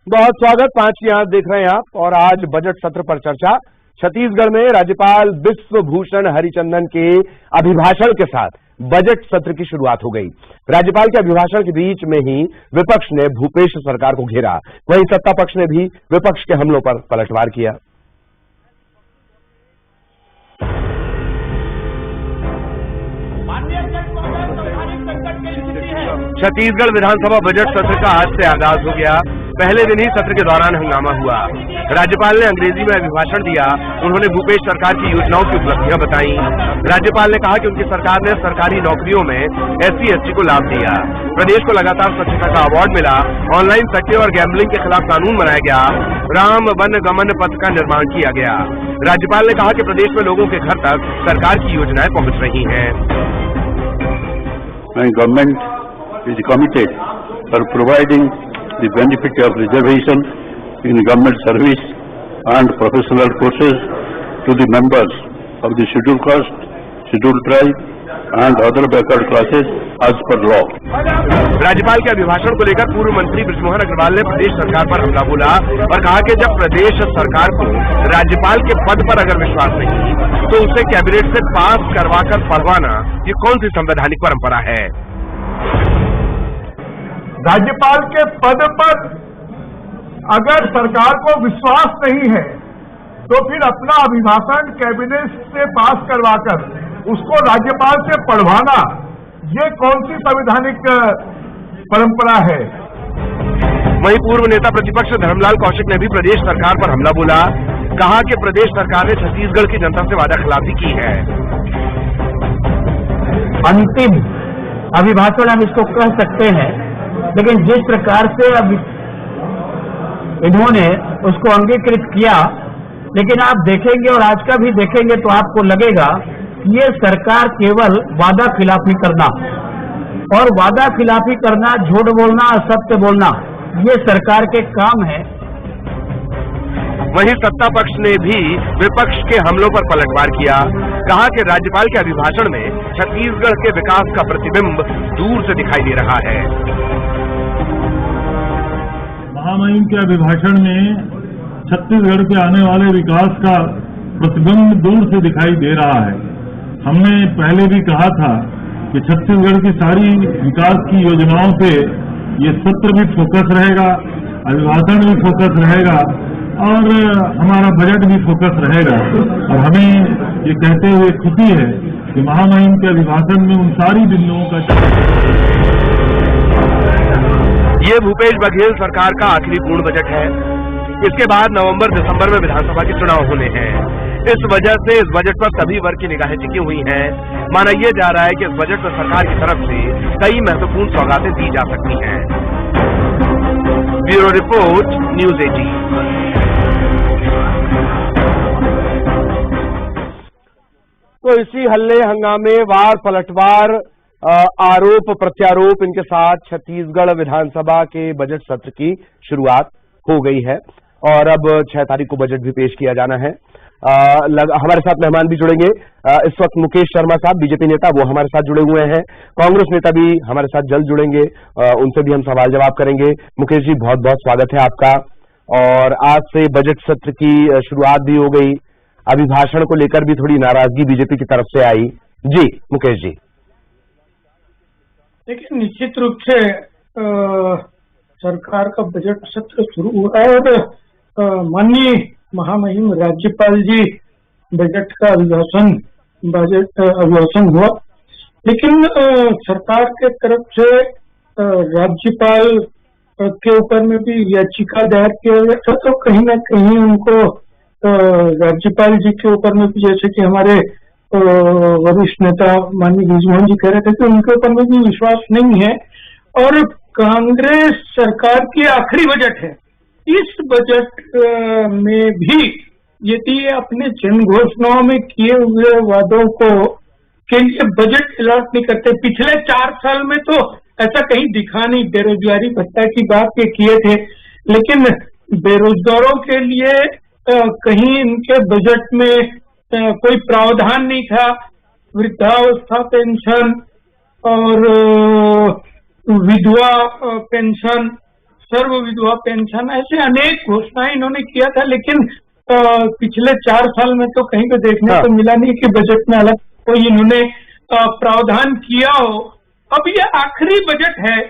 बहुत स्वागत, 5 की आंख देख रहे हैं आप। और आज बजट सत्र पर चर्चा। छत्तीसगढ़ में राज्यपाल विश्वभूषण हरिचंदन के अभिभाषण के साथ बजट सत्र की शुरुआत हो गई। राज्यपाल के अभिभाषण के बीच में ही विपक्ष ने भूपेश सरकार को घेरा, वहीं सत्ता पक्ष ने भी विपक्ष के हमलों पर पलटवार किया। छत्तीसगढ़ विधानसभा बजट सत्र का आज से आगाज हो गया। पहले दिन ही सत्र के दौरान हंगामा हुआ। राज्यपाल ने अंग्रेजी में अभिभाषण दिया। उन्होंने भूपेश सरकार की योजनाओं की उपलब्धियां बताई। राज्यपाल ने कहा कि उनकी सरकार ने सरकारी नौकरियों में SC/ST को लाभ दिया। प्रदेश को लगातार स्वच्छता का अवार्ड मिला। ऑनलाइन सट्टे और गैम्बलिंग के खिलाफ कानून बनाया गया। राम वन गमन पथ का निर्माण किया गया। राज्यपाल ने कहा कि प्रदेश में लोगों के घर तक सरकार की योजनाएं पहुंच रही हैं। Government is committed for providing the benefit of reservation in government service and professional courses to the members of the scheduled caste, scheduled tribe and other backward classes as per law. राज्यपाल के अभिभाषण को लेकर पूर्व मंत्री बृजमोहन अग्रवाल ने प्रदेश सरकार पर हमला बोला और कहा कि जब प्रदेश सरकार को राज्यपाल के पद पर अगर विश्वास नहीं तो उसे कैबिनेट से पास करवाकर पढ़वाना ये कौन सी संवैधानिक परंपरा है। राज्यपाल के पद पर अगर सरकार को विश्वास नहीं है तो फिर अपना अभिभाषण कैबिनेट से पास करवाकर उसको राज्यपाल से पढ़वाना ये कौन सी संवैधानिक परंपरा है। वहीं पूर्व नेता प्रतिपक्ष धर्मलाल कौशिक ने भी प्रदेश सरकार पर हमला बोला। कहा कि प्रदेश सरकार ने छत्तीसगढ़ की जनता से वादा खिलाफी की है। अंतिम अभिभाषण हम इसको कह सकते हैं, लेकिन जिस प्रकार से अब इन्होंने उसको अंगीकृत किया, लेकिन आप देखेंगे और आज का भी देखेंगे तो आपको लगेगा कि ये सरकार केवल वादा खिलाफी करना और वादा खिलाफी करना, झूठ बोलना, असत्य बोलना ये सरकार के काम है। वहीं सत्ता पक्ष ने भी विपक्ष के हमलों पर पलटवार किया। कहा कि राज्यपाल के अभिभाषण में छत्तीसगढ़ के विकास का प्रतिबिंब दूर से दिखाई दे रहा है। महामहिम के अभिभाषण में छत्तीसगढ़ के आने वाले विकास का प्रतिबिंब दूर से दिखाई दे रहा है। हमने पहले भी कहा था कि छत्तीसगढ़ की सारी विकास की योजनाओं पे ये सत्र भी फोकस रहेगा, अभिभाषण भी फोकस रहेगा और हमारा बजट भी फोकस रहेगा। और हमें ये कहते हुए खुशी है कि महामहिम के अभिभाषण में उन सारी बिंदुओं का ये भूपेश बघेल सरकार का आखिरी पूर्ण बजट है। इसके बाद नवंबर-दिसंबर में विधानसभा के चुनाव होने हैं। इस वजह से इस बजट पर सभी वर्ग की निगाहें टिकी हुई हैं। माना यह जा रहा है कि इस बजट में सरकार की तरफ से कई महत्वपूर्ण सौगातें दी जा सकती हैं। Bureau report, news 18। तो इसी हल्ले हंगामे, वार पलटवार, आरोप प्रत्यारोप, इनके साथ छत्तीसगढ़ विधानसभा के बजट सत्र की शुरुआत हो गई है और अब 6 तारीख को बजट भी पेश किया जाना है। हमारे साथ मेहमान भी जुड़ेंगे। इस वक्त मुकेश शर्मा साहब, बीजेपी नेता, वो हमारे साथ जुड़े हुए हैं। कांग्रेस नेता भी हमारे साथ जल्द जुड़ेंगे, उनसे भी हम सवाल जवाब करेंगे। मुकेश जी, बहुत बहुत स्वागत है आपका। और आज से बजट सत्र की शुरुआत भी हो गई। अभिभाषण को लेकर भी थोड़ी नाराजगी बीजेपी की तरफ से आई। जी मुकेश जी। देखिए, निश्चित रूप से सरकार का बजट सत्र शुरू हुआ है और माननीय महामहिम राज्यपाल जी बजट का अभिभाषण हुआ, लेकिन सरकार के तरफ से राज्यपाल के ऊपर में भी याचिका दायर किया गया था। तो कहीं ना कहीं उनको राज्यपाल जी के ऊपर में भी, जैसे कि हमारे वरिष्ठ नेता माननीय बृजमोहन जी कह रहे थे कि उनके ऊपर में भी विश्वास नहीं है। और कांग्रेस सरकार की आखिरी बजट है। इस बजट में भी यदि अपने जन घोषणाओं में किए हुए वादों को के लिए बजट अलॉट नहीं करते, पिछले 4 साल में तो ऐसा कहीं दिखा नहीं। बेरोजगारी भत्ता की बात ये किए थे, लेकिन बेरोजगारों के लिए कहीं इनके बजट में कोई प्रावधान नहीं था। वृद्धावस्था पेंशन और विधवा पेंशन, सर्व विधवा पेंशन, ऐसे अनेक घोषणाएं इन्होंने किया था, लेकिन पिछले 4 साल में तो कहीं पे देखने को मिला नहीं कि बजट में अलग कोई इन्होंने प्रावधान किया हो। अब ये आखिरी बजट है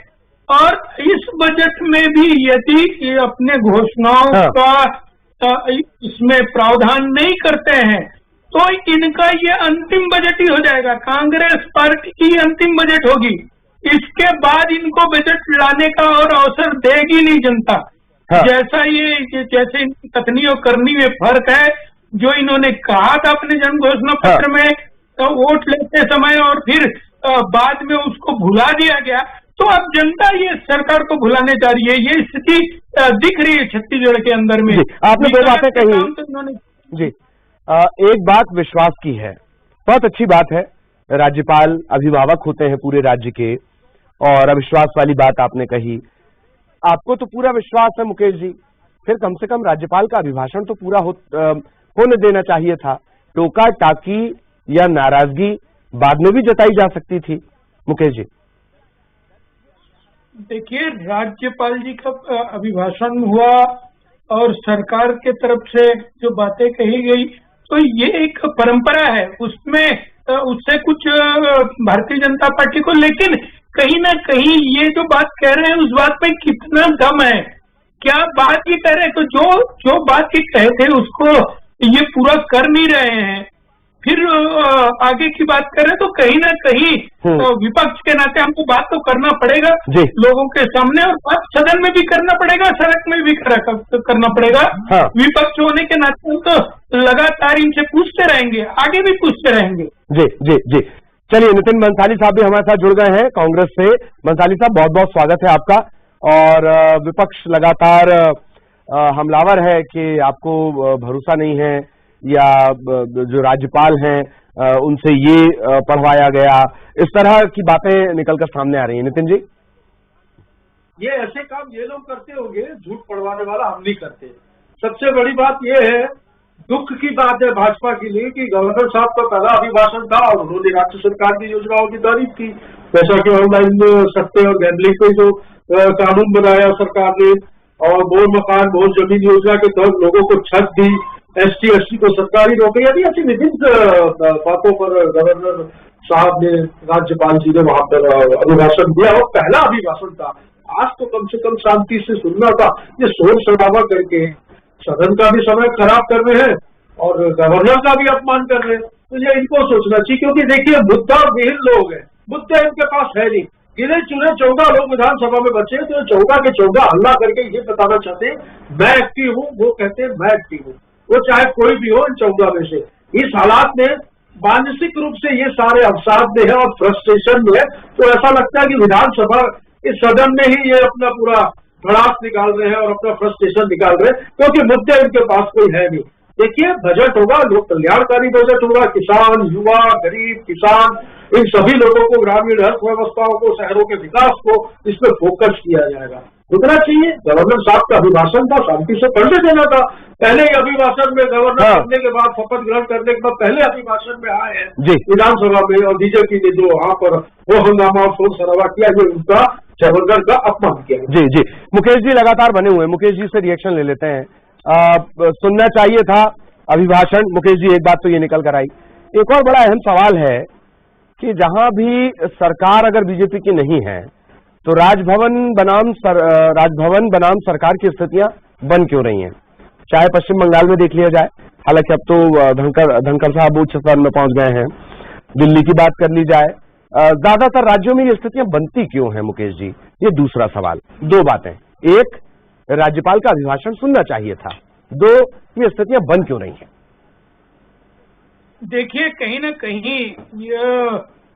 और इस बजट में भी यदि ये अपने घोषणाओं का इसमें प्रावधान नहीं करते हैं तो इनका ये अंतिम बजट ही हो जाएगा, कांग्रेस पार्टी की अंतिम बजट होगी। इसके बाद इनको बजट लाने का और अवसर देगी नहीं जनता। जैसा ये जैसे कथनी और करनी में फर्क है, जो इन्होंने कहा था अपने जन घोषणा पत्र में तो वोट लेते समय और फिर बाद में उसको भुला दिया गया, तो अब जनता ये सरकार को भुलाने जा रही है। ये स्थिति दिख रही है छत्तीसगढ़ के अंदर में। आपने दो बातें कही जी। एक बात विश्वास की है, बहुत अच्छी बात है, राज्यपाल अभिभावक होते हैं पूरे राज्य के, और अविश्वास वाली बात आपने कही। आपको तो पूरा विश्वास है मुकेश जी, फिर कम से कम राज्यपाल का अभिभाषण तो पूरा होने देना चाहिए था। टोका टाकी या नाराजगी बाद में भी जताई जा सकती थी मुकेश जी। देखिए, राज्यपाल जी का अभिभाषण हुआ और सरकार के तरफ से जो बातें कही गई, तो ये एक परंपरा है, उसमें उससे कुछ भारतीय जनता पार्टी को, लेकिन कहीं ना कहीं ये जो बात कह रहे हैं उस बात पे कितना दम है, क्या बात ये कह रहे हैं, तो जो बात ये कहे थे उसको ये पूरा कर नहीं रहे हैं, फिर आगे की बात करें तो कहीं ना कहीं विपक्ष के नाते हमको बात तो करना पड़ेगा लोगों के सामने, और बात सदन में भी करना पड़ेगा, सड़क में भी करना पड़ेगा। विपक्ष होने के नाते हम तो लगातार इनसे पूछते रहेंगे, आगे भी पूछते रहेंगे। जी जी जी। चलिए, नितिन बंसाली साहब भी हमारे साथ जुड़ गए हैं कांग्रेस से। बंसाली साहब, बहुत बहुत स्वागत है आपका। और विपक्ष लगातार हमलावर है कि आपको भरोसा नहीं है, या जो राज्यपाल हैं उनसे ये पढ़वाया गया, इस तरह की बातें निकलकर सामने आ रही हैं। नितिन जी, ये ऐसे काम ये लोग करते होंगे, झूठ पढ़वाने वाला हम नहीं करते। सबसे बड़ी बात ये है, दुख की बात है भाजपा के लिए कि गवर्नर साहब का पहला अभिभाषण था और उन्होंने राज्य सरकार की योजनाओं की तारीफ की, जैसा कि ऑनलाइन सट्टे और गैम्बलिंग पे जो कानून बनाया सरकार ने, और बोर मकान बोर जमीन योजना के तहत लोगों को छत दी, ST/ST को सरकारी नौकरी दी, ऐसी विभिन्न बातों पर गवर्नर साहब ने, राज्यपाल जी ने वहां पर अभिभाषण दिया और पहला अभिभाषण था। आज तो कम से कम शांति से सुनना था, ये शोर शराबा करके सदन का भी समय खराब कर रहे हैं और गवर्नर का भी अपमान कर रहे हैं। तो ये इनको सोचना चाहिए, क्योंकि देखिए मुद्दा विहीन लोग हैं, मुद्दे इनके पास है नहीं। गिने चुने 14 लोग विधानसभा में बचे, तो 14 के 14 हल्ला करके ये बताना चाहते हैं मैं एक्टिव हूँ, वो कहते हैं मैं एक्टिव हूँ, वो चाहे कोई भी हो इन 14 में से। इस हालात में मानसिक रूप से ये सारे अवसाद में है और फ्रस्ट्रेशन में है, तो ऐसा लगता है कि विधानसभा इस सदन में ही ये अपना पूरा भड़ास निकाल रहे हैं और अपना फ्रस्ट्रेशन निकाल रहे हैं, क्योंकि मुद्दे इनके पास कोई है नहीं। देखिए, बजट होगा, लोक कल्याणकारी बजट होगा, किसान, युवा, गरीब, किसान, इन सभी लोगों को, ग्रामीण अर्थव्यवस्थाओं को, शहरों के विकास को, इस पर फोकस किया जाएगा। रुकना चाहिए। गवर्नर साहब का अभिभाषण था, शांति से पढ़ने देना था। पहले ही अभिभाषण में गवर्नर बनने के बाद, शपथ ग्रहण करने के बाद पहले अभिभाषण में आए हैं विधानसभा में, और बीजेपी ने जो वहां पर वो हंगामा और शोर शराबा किया, ये उनका गवर्नर का अपमान किया। जी जी। मुकेश जी लगातार बने हुए, मुकेश जी से रिएक्शन ले लेते हैं। सुनना चाहिए था अभिभाषण। मुकेश जी, एक बात तो ये निकल कर आई, एक और बड़ा अहम सवाल है कि जहां भी सरकार अगर बीजेपी की नहीं है तो राजभवन बनाम सरकार की स्थितियां बन क्यों रही हैं? चाहे पश्चिम बंगाल में देख लिया जाए, हालांकि अब तो धनखड़ साहब उच्च सदन में पहुंच गए हैं, दिल्ली की बात कर ली जाए, ज्यादातर राज्यों में ये स्थितियां बनती क्यों हैं मुकेश जी? ये दूसरा सवाल। दो बातें, एक, राज्यपाल का अभिभाषण सुनना चाहिए था, दो, ये स्थितियां बन क्यों रही हैं? देखिए, कहीं ना कहीं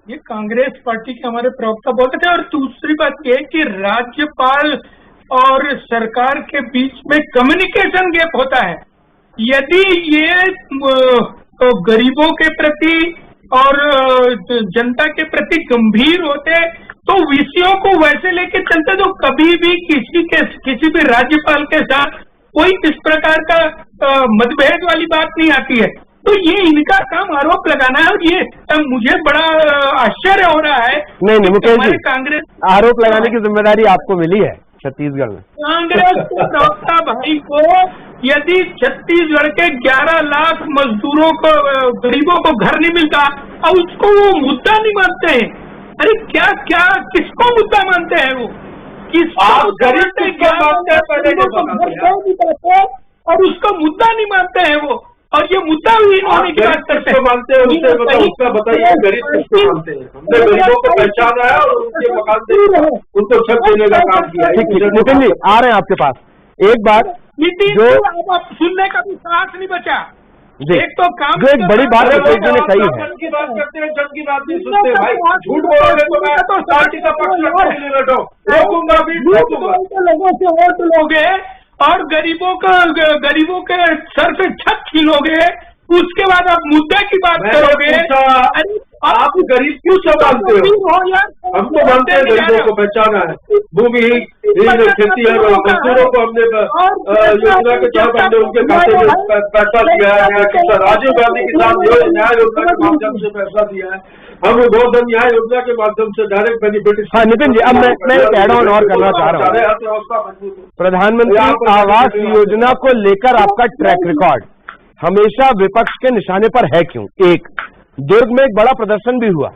ये कांग्रेस पार्टी के हमारे प्रवक्ता बोलते थे, और दूसरी बात ये कि राज्यपाल और सरकार के बीच में कम्युनिकेशन गैप होता है। यदि ये तो गरीबों के प्रति और जनता के प्रति गंभीर होते तो विषयों को वैसे लेके चलते, तो कभी भी किसी भी राज्यपाल के साथ कोई इस प्रकार का मतभेद वाली बात नहीं आती है। तो ये इनका काम आरोप लगाना है। और ये मुझे बड़ा आश्चर्य हो रहा है। नहीं मुकेश जी, कांग्रेस आरोप लगाने की जिम्मेदारी आपको मिली है छत्तीसगढ़ में। कांग्रेस के प्रवक्ता भाई को यदि छत्तीसगढ़ के 11 लाख मजदूरों को, गरीबों को घर नहीं मिलता और उसको वो मुद्दा नहीं मानते हैं, अरे क्या क्या किसको मुद्दा मानते हैं वो? आप गरीब किसको मानते हैं पहले बताते और उसको मुद्दा नहीं मानते हैं वो। और ये मुद्दा भी इन्होंने की बात करते हैं। मानते हैं उसे उसका बताइए, गरीब किसको मानते हैं? हमने गरीबों को पहचाना है और उनके मकान से उनको छत देने का काम किया है। नितिन जी आ रहे हैं आपके पास। एक बात जो अब सुनने का भी साहस नहीं बचा जी, एक तो काम जो एक बड़ी बात नितेश जी ने कही है, जन की बात करते हैं, जन की बात नहीं सुनते भाई। झूठ बोलोगे तो मैं पार्टी का पक्ष रखने के लिए बैठो, रोकूंगा भी रोकूंगा। लोगों से वोट लोगे और गरीबों के सर से छत छीलोगे, उसके बाद आप मुद्दे की बात करोगे। आप गरीब क्यों मानते हो? हम तो मानते हैं गरीबों को पहचाना है, भूमिहीन खेती है, मजदूरों को हमने योजना के तहत हमने उनके खाते में पैसा दिया है। किसान राजीव गांधी किसान न्याय योजना के माध्यम से पैसा दिया है, हम गोधन न्याय योजना के माध्यम से डायरेक्ट बेनिफिट। हाँ नितिन जी, अब मैं एक एड ऑन और करना चाह रहा हूँ। प्रधानमंत्री आवास योजना को लेकर आपका ट्रैक रिकॉर्ड हमेशा विपक्ष के निशाने पर है क्यों? एक, दुर्ग में एक बड़ा प्रदर्शन भी हुआ,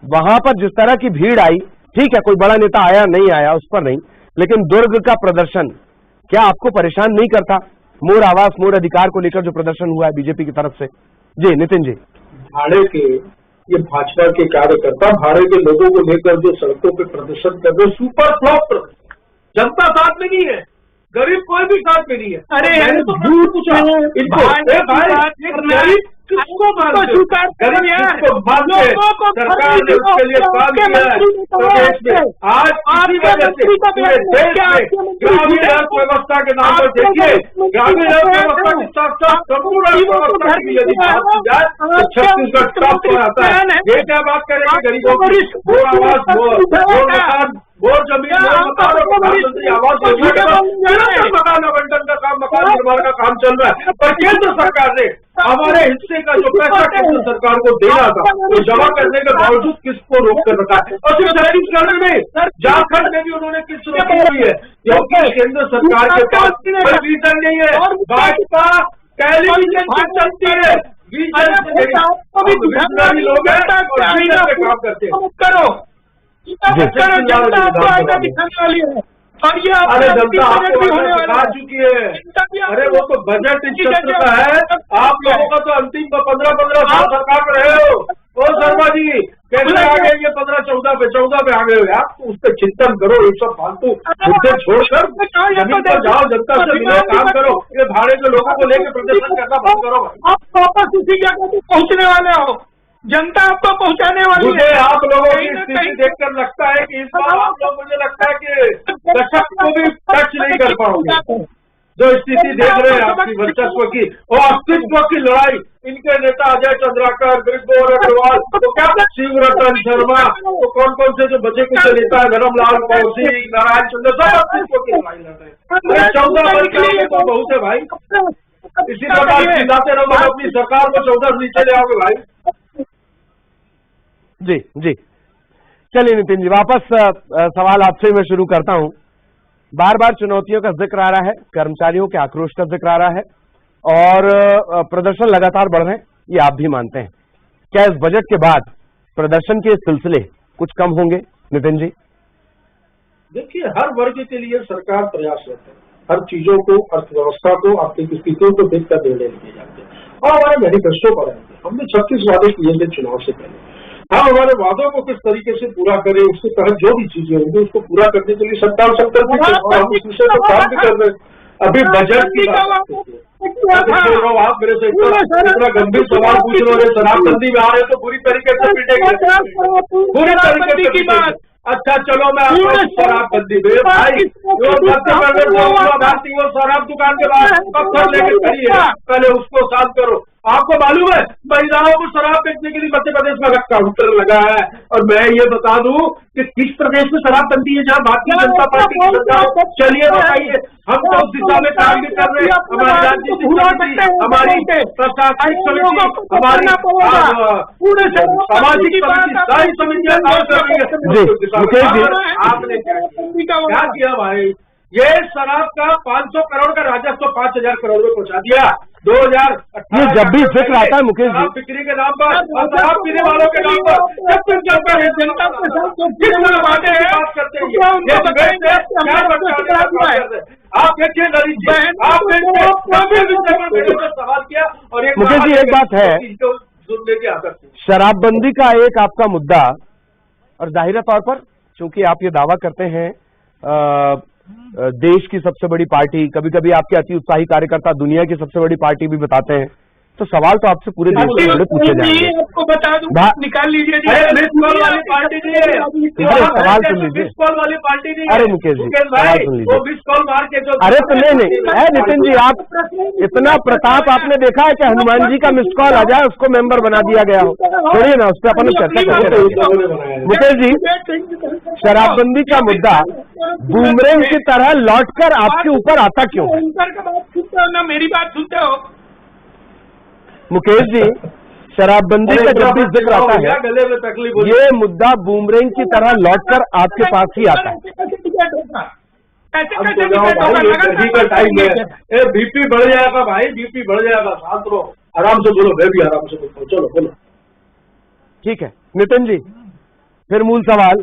वहां पर जिस तरह की भीड़ आई, ठीक है कोई बड़ा नेता आया नहीं आया उस पर नहीं, लेकिन दुर्ग का प्रदर्शन क्या आपको परेशान नहीं करता? मोर आवास मोर अधिकार को लेकर जो प्रदर्शन हुआ है बीजेपी की तरफ से। जी नितिन जी, भाड़े के ये भाजपा के कार्यकर्ता भाड़े के लोगों को लेकर जो सड़कों पे प्रदर्शन कर रहे, सुपर फ्लॉप प्रदर्शन, जनता साथ में नहीं है, गरीब कोई भी साथ में नहीं है। अरे मैंने तो पूछा इनको, गरीब किसको मानते हो? गरीब किसको मानते हैं? सरकार ने उसके लिए काम किया है प्रदेश में। आज इसी वजह से पूरे देश में ग्रामीण अर्थव्यवस्था के नाम पर देखिए, ग्रामीण अर्थव्यवस्था के साथ साथ संपूर्ण अर्थव्यवस्था की यदि बात की जाए तो छत्तीसगढ़ टॉप पर आता है। ये क्या बात करेंगे गरीबों की? वो आवास, वो मकान, वो जमीन, वो मकान और प्रधानमंत्री आवास योजना के बाद मकान आवंटन का काम, मकान निर्माण का काम चल रहा है। पर केंद्र सरकार ने हमारे हिस्से का जो पैसा केंद्र सरकार को देना था वो जमा करने के बावजूद किसको रोक कर रखा है? और सिर्फ छत्तीसगढ़ में, झारखंड में भी उन्होंने किस रोकी हुई है? क्योंकि केंद्र सरकार के पास कोई रीजन नहीं है। भाजपा टेलीविजन से चलती है, विजनरी लोग हैं और वीजन पे काम करते हैं। करो जनता आपको आगे दिखाने वाली है और ये अरे जनता आपको दिखा चुकी है। अरे वो तो बजट इस सत्र का है, आप लोगों का तो अंतिम 15-15 साल सरकार में रहे हो। ओ शर्मा जी कैसे आ गए ये 15-14 पे आ गए हो यार? तो उस पर चिंतन करो, ये सब फालतू मुद्दे छोड़कर जमीन पर जाओ, जनता से मिलो, काम करो। ये भाड़े के लोगों को लेकर प्रदर्शन करना बंद करो। आप वापस उसी जगह पे पहुंचने वाले हो, जनता आपको पहुंचाने वाली मुझे है। आप लोगों की स्थिति देखकर लगता है कि इस बार आप लोग, मुझे लगता है कि दशक को भी टच नहीं कर पाओगे। जो स्थिति देख रहे हैं आपकी वर्चस्व की और अस्तित्व की लड़ाई, इनके नेता अजय चंद्राकर, गौरव अग्रवाल, तो क्या शिवरतन शर्मा, तो कौन कौन से जो बचे कुछ नेता है, धर्मलाल कौशिक, नारायण चंद्र, सब अस्तित्व की लड़ाई लड़ रहे हैं। 14 वर्ष के लिए तो बहुत है भाई, इसी प्रकार चिल्लाते रहो, अपनी सरकार को 14 से नीचे ले आओगे भाई। जी जी, चलिए नितिन जी वापस सवाल आपसे मैं शुरू करता हूं। बार बार चुनौतियों का जिक्र आ रहा है, कर्मचारियों के आक्रोश का जिक्र आ रहा है और प्रदर्शन लगातार बढ़ रहे हैं, ये आप भी मानते हैं। क्या इस बजट के बाद प्रदर्शन के सिलसिले कुछ कम होंगे नितिन जी? देखिए, हर वर्ग के लिए सरकार प्रयासरत है, हर चीजों को, अर्थव्यवस्था को, आर्थिक स्थितियों को देखकर निर्णय लिए जाते हैं और हमारे मैनिफेस्टो पर आएंगे। हमने 36 वादे किए थे चुनाव से पहले। हम हमारे वादों को किस तरीके से पूरा करें, उसके तहत जो भी चीजें होंगी उसको पूरा करने के लिए सरकार संकल्प है और हम इस विषय पर काम भी कर रहे हैं। अभी बजट की बात आप मेरे से इतना गंभीर सवाल पूछ रहे हो, शराबबंदी में आ रहे तो पूरी तरीके से पीटेंगे, पूरी तरीके से पीटेंगे। अच्छा चलो मैं आपको शराबबंदी में भाई वो शराब दुकान के बाद पत्थर लेकर खड़ी है, पहले उसको शांत करो। आपको मालूम है महिलाओं को शराब बेचने के लिए मध्य प्रदेश में काउंटर लगा है। और मैं ये बता दूं कि किस प्रदेश में शराब बनती है जहां भारतीय जनता पार्टी की सरकार। चलिए बताइए, हम तो उस दिशा में काम भी कर रहे हैं। हमारी राजनीतिक समिति, हमारी प्रशासनिक समिति, हमारी सामाजिक समिति, सारी समितियां काम कर रही है। आपने क्या किया भाई? ये शराब का 500 करोड़ का राजस्व 5000 करोड़ में पहुंचा दिया 2018। ये जब भी जिक्र आता है मुकेश जी, शराब बिक्री के नाम पर और शराब पीने वालों के नाम पर जब तक चलता है जनता के साथ बात करते हैं। आप देखिए ललित जी, आपने सवाल किया और एक मुकेश जी एक बात है, लेके आ सकते शराबबंदी का एक आपका मुद्दा, और जाहिर तौर पर चूंकि आप ये दावा करते हैं देश की सबसे बड़ी पार्टी, कभी कभी आपके अति उत्साही कार्यकर्ता दुनिया की सबसे बड़ी पार्टी भी बताते हैं, तो सवाल तो आपसे पूरे देश में पूछे जाएंगे। आपको बता दूं, निकाल लीजिए। मिसकॉल वाली पार्टी नहीं है, सवाल सुन लीजिए। मिसकॉल वाली पार्टी नहीं है। अरे मुकेश जी सवाल सुन लीजिए। मिसकॉल मार के जो, अरे तो नहीं है नितिन जी, आप इतना प्रताप आपने देखा है कि हनुमान जी का मिस कॉल आ जाए उसको मेंबर बना दिया गया हो? छोड़िए ना, उस पर अपन चर्चा करते रहे। मुकेश जी, शराबबंदी का मुद्दा बूमरैंग की तरह लौटकर आपके ऊपर आता क्यों है? ना मेरी बात सुनते हो मुकेश जी, शराबबंदी का जब भी जिक्र आता है गले में तकलीफ, ये मुद्दा बूमरैंग की तरह लौटकर आपके पास ही आता है। गर्मी का टाइम है, बीपी बढ़ जाएगा भाई, बीपी बढ़ जाएगा। शांत रहो, आराम से बोलो, मैं भी आराम से बोलता हूँ। चलो बोलो। ठीक है नितिन जी, फिर मूल सवाल,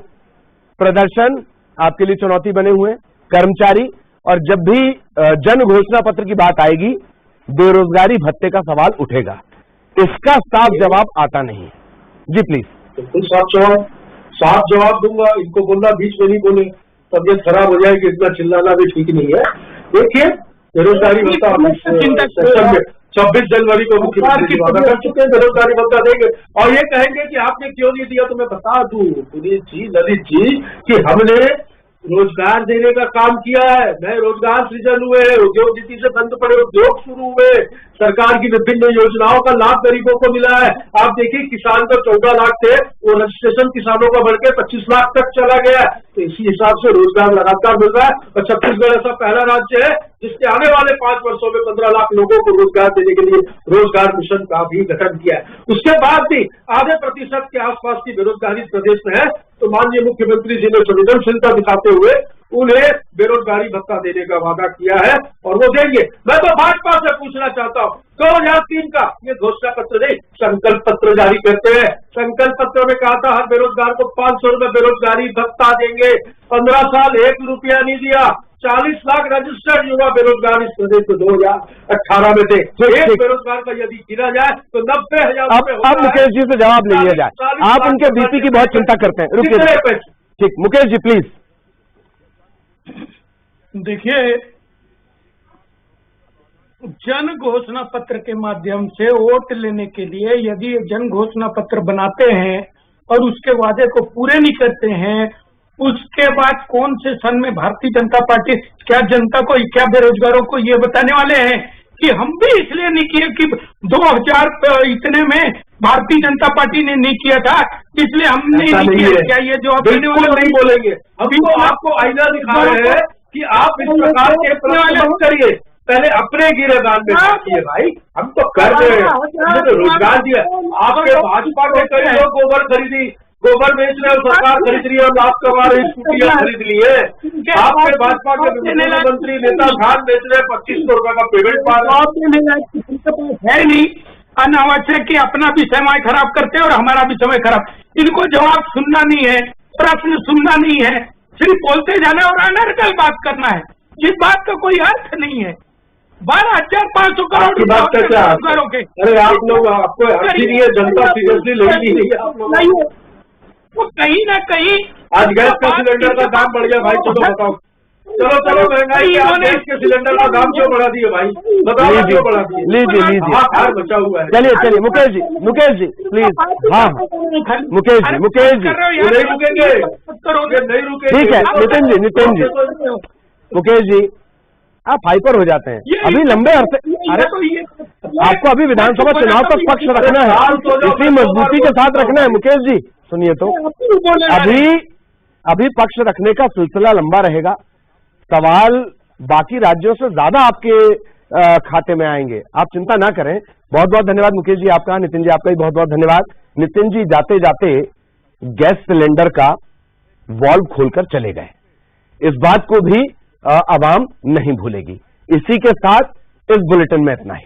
प्रदर्शन आपके लिए चुनौती बने हुए, कर्मचारी, और जब भी जन घोषणा पत्र की बात आएगी बेरोजगारी भत्ते का सवाल उठेगा, इसका साफ जवाब आता नहीं है। जी प्लीज। बिल्कुल साफ जवाब दूंगा। इनको बोलना बीच में नहीं बोले, तबियत खराब हो जाएगी, इतना चिल्लाना भी ठीक नहीं है। देखिए बेरोजगारी भत्ता 26 जनवरी को मुख्यमंत्री वादा कर चुके हैं, बेरोजगारी भत्ता देंगे। और ये कहेंगे कि आपने क्यों नहीं दिया, तो मैं बता दूं पुनीत जी, ललित जी, कि हमने रोजगार देने का काम किया है। नए रोजगार सृजन हुए, उद्योग नीति से बंद पड़े उद्योग शुरू हुए, सरकार की विभिन्न योजनाओं का लाभ गरीबों को मिला है। आप देखिए किसान को 14 लाख थे, वो रजिस्ट्रेशन किसानों का बढ़ के 25 लाख तक चला गया। तो इसी हिसाब से रोजगार लगातार मिल रहा है। और छत्तीसगढ़ ऐसा पहला राज्य है जिसने आने वाले 5 वर्षों में 15 लाख लोगों को रोजगार देने के लिए रोजगार मिशन का भी गठन किया है। उसके बाद भी आधे प्रतिशत के आसपास की बेरोजगारी प्रदेश में है। तो माननीय मुख्यमंत्री जी ने संवेदनशीलता दिखाते हुए उन्हें बेरोजगारी भत्ता देने का वादा किया है और वो देंगे। मैं तो भाजपा से पूछना चाहता हूँ, 2003 का ये घोषणा पत्र नहीं, संकल्प पत्र जारी करते हैं। संकल्प पत्र में कहा था हर बेरोजगार को 500 रुपए बेरोजगारी भत्ता देंगे। 15 साल 1 रुपया नहीं दिया। 40 लाख रजिस्टर्ड युवा बेरोजगार इस प्रदेश में 2018 में थे। तो एक बेरोजगार का यदि गिना जाए तो 90,000 अब मुकेश जी से जवाब ले लिया जाए। आप उनके बीपी की बहुत चिंता करते हैं, रुकिए। ठीक, मुकेश जी प्लीज। देखिए, जन घोषणा पत्र के माध्यम से वोट लेने के लिए यदि जन घोषणा पत्र बनाते हैं और उसके वादे को पूरे नहीं करते हैं, उसके बाद कौन से सन में भारतीय जनता पार्टी क्या जनता को, क्या बेरोजगारों को ये बताने वाले हैं कि हम भी इसलिए नहीं किए कि 2000 इतने में भारतीय जनता पार्टी ने नहीं किया था इसलिए हमने नहीं किया? क्या ये जो आप नहीं बोलेंगे? अभी वो आपको आईना दिखा रहे हैं कि आप इस प्रकार के प्रश्न मत करिए, पहले अपने गिरेबान में देखिए भाई। हम तो कर रहे हैं, हमने तो रोजगार दिया। आपके भाजपा के कई लोग गोबर खरीदी, गोबर बेच रहे, सरकार खरीद रही है, और आप कमा रहे स्कूटियां खरीद ली है। आपके भाजपा के विभिन्न मंत्री नेता धान बेच रहे, 2500 रुपए का पेमेंट पा रहे है नहीं। अनावश्यक कि अपना भी समय खराब करते हैं और हमारा भी समय खराब। इनको जवाब सुनना नहीं है, प्रश्न सुनना नहीं है, सिर्फ बोलते जाना और अनर्गल बात करना है, जिस बात का कोई अर्थ नहीं है। 12,500 करोड़ की बात का क्या? अरे आप लोग, आपको अर्थ ही नहीं है, जनता सीरियसली लेगी नहीं है आप लोग। तो कहीं ना कहीं आज गैस का सिलेंडर का दाम बढ़ गया भाई। चलो बताओ, चलो महंगाई के आप गैस के सिलेंडर का दाम क्यों बढ़ा दिए भाई? बताओ क्यों बढ़ा दिए? लीजिए हार बचा हुआ है। चलिए मुकेश जी प्लीज। हाँ मुकेश जी नहीं रुकेंगे, नहीं रुकेंगे। ठीक है नितिन जी मुकेश जी आप हाइपर हो जाते हैं। अभी लंबे अरसे, अरे आपको अभी विधानसभा चुनाव तक पक्ष रखना है, इसी मजबूती के साथ रखना है। मुकेश जी सुनिए तो, अभी पक्ष रखने का सिलसिला लंबा रहेगा, सवाल बाकी राज्यों से ज्यादा आपके खाते में आएंगे, आप चिंता ना करें। बहुत बहुत धन्यवाद मुकेश जी आपका, नितिन जी आपका भी बहुत बहुत धन्यवाद। नितिन जी जाते जाते गैस सिलेंडर का वॉल्व खोलकर चले गए, इस बात को भी आवाम नहीं भूलेगी। इसी के साथ इस बुलेटिन में इतना ही।